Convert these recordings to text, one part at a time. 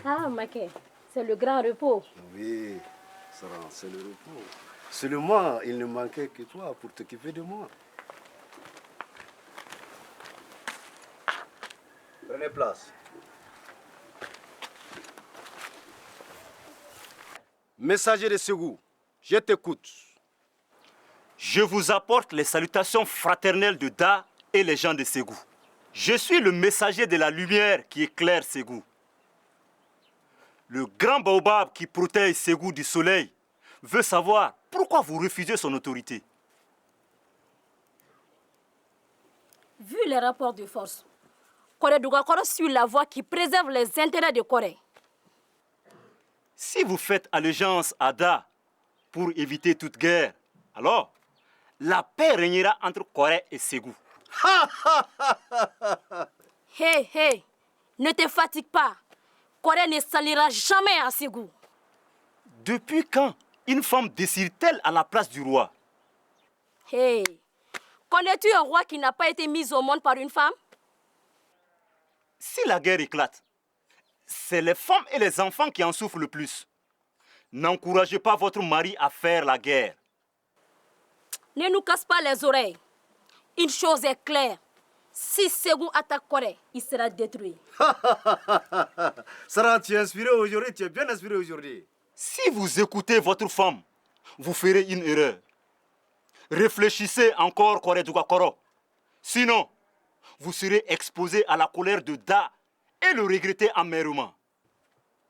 Ah, Maké, c'est le grand repos. Oui, Sarah, c'est le repos. Seulement, il ne manquait que toi pour t'occuper de moi. Prenez place. Messager de Ségou, je t'écoute. Je vous apporte les salutations fraternelles de Da et les gens de Ségou. Je suis le messager de la lumière qui éclaire Ségou. Le grand baobab qui protège Ségou du soleil veut savoir pourquoi vous refusez son autorité. Vu les rapports de force, Corée Dougakoro suit la voie qui préserve les intérêts de Corée. Si vous faites allégeance à Da pour éviter toute guerre, alors la paix régnera entre Corée et Ségou. Hé, hé, ne te fatigue pas. Corée ne s'alliera jamais à Ségou. Depuis quand une femme décide-t-elle à la place du roi? Hé, connais-tu un roi qui n'a pas été mis au monde par une femme? Si la guerre éclate, c'est les femmes et les enfants qui en souffrent le plus. N'encouragez pas votre mari à faire la guerre. Ne nous casse pas les oreilles. Une chose est claire. Si Ségou attaque Corée, il sera détruit. Sarah, tu es inspiré aujourd'hui, tu es bien inspiré aujourd'hui. Si vous écoutez votre femme, vous ferez une erreur. Réfléchissez encore, Corée Dougakoro. Sinon, vous serez exposé à la colère de Da et le regretter amèrement.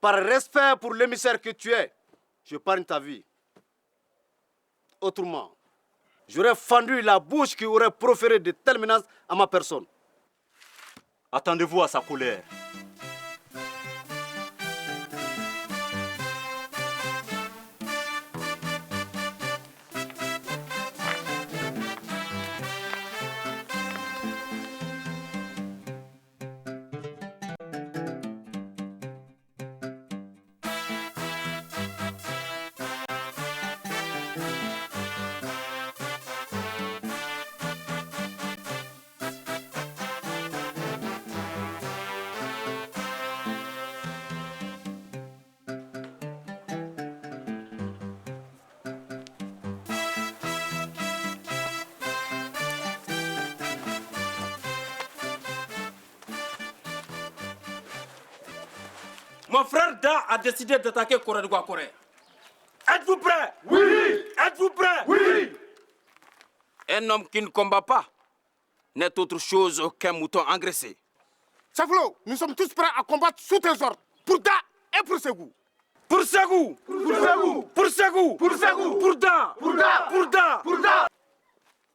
Par respect pour l'émissaire que tu es, je parle ta vie. Autrement, j'aurais fendu la bouche qui aurait proféré de telles menaces à ma personne. Attendez-vous à sa colère. Mon frère Da a décidé d'attaquer Corée Dougakoro. Êtes-vous prêts? Oui! Êtes-vous prêts? Oui! Un homme qui ne combat pas n'est autre chose qu'un mouton engraissé. Saflo, nous sommes tous prêts à combattre sous tes ordres. Pour Da et pour Ségou. Pour Ségou! Pour Ségou! Pour Ségou! Pour Ségou! Pour Da! Pour Da! Pour Da! Pour Da!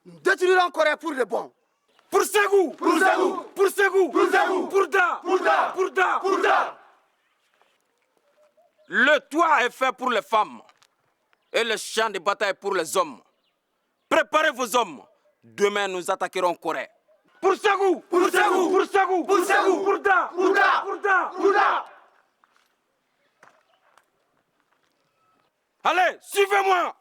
Nous détruirons Corée pour le bon. Pour Ségou! Pour Ségou! Pour Ségou! Pour Ségou! Pour Da! Pour Da! Pour Da! Pour Da! Le toit est fait pour les femmes et le champ de bataille pour les hommes. Préparez vos hommes. Demain, nous attaquerons Corée. Pour Ségou! Pour Ségou! Pour Ségou! Pour Ségou! Pour Da! Pour Da! Pour Da! Pour Da! Allez, suivez-moi!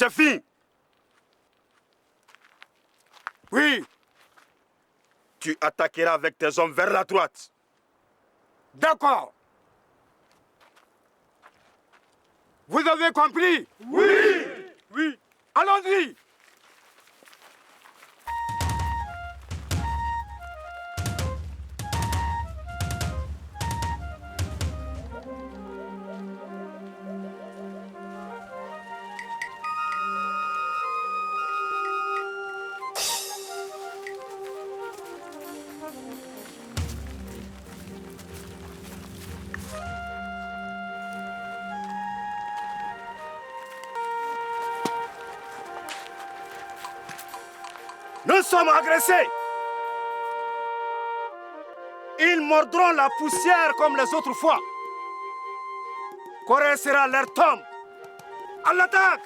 Tchafi! Oui! Tu attaqueras avec tes hommes vers la droite. D'accord. Vous avez compris? Oui! Oui. Allons-y. Nous sommes agressés. Ils mordront la poussière comme les autres fois. Corée sera leur tombe. À l'attaque!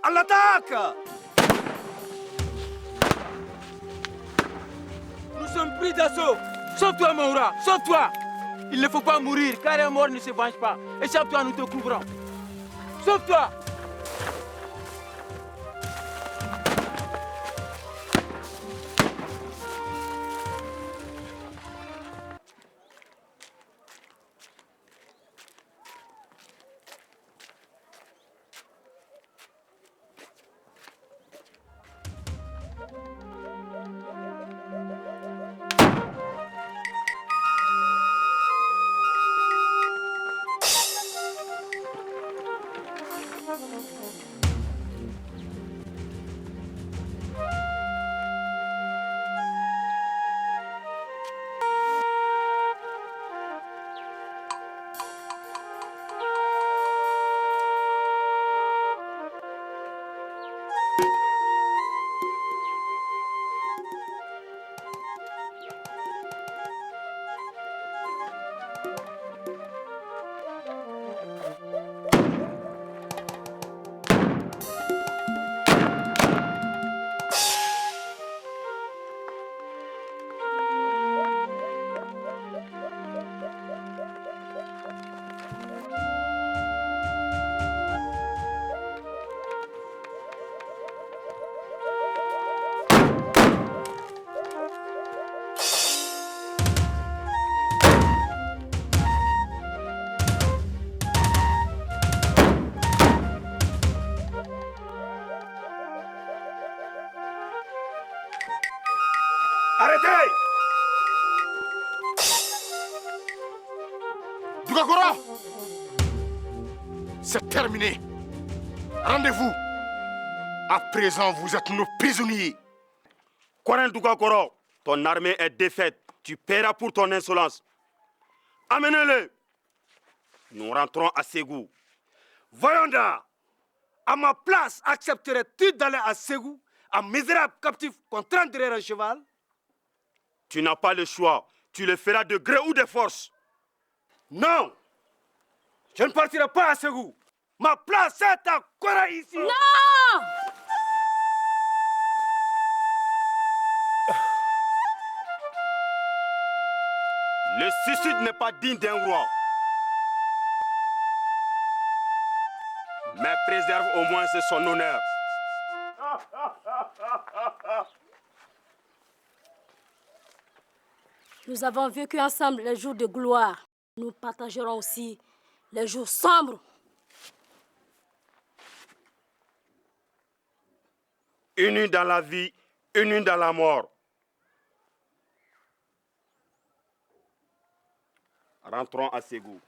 À l'attaque! Nous sommes pris d'assaut. Sauve-toi, Moura, sauve-toi. Il ne faut pas mourir, car un mort ne se venge pas. Échappe-toi, nous te couvrons. Sauve-toi. Arrêtez! Dugakora, c'est terminé. Rendez-vous. À présent, vous êtes nos prisonniers. Koren Dugakoro, ton armée est défaite. Tu paieras pour ton insolence. Amenez-le. Nous rentrons à Ségou. Voyons là. À ma place, accepterais-tu d'aller à Ségou, un misérable captif qu'on traîne derrière un cheval? Tu n'as pas le choix. Tu le feras de gré ou de force. Non. Je ne partirai pas à Ségou. Ma place est à Kora ici. Non! Le suicide n'est pas digne d'un roi. Mais préserve au moins son honneur. Nous avons vécu ensemble les jours de gloire. Nous partagerons aussi les jours sombres. Unis dans la vie, unis dans la mort. Rentrons à Ségou.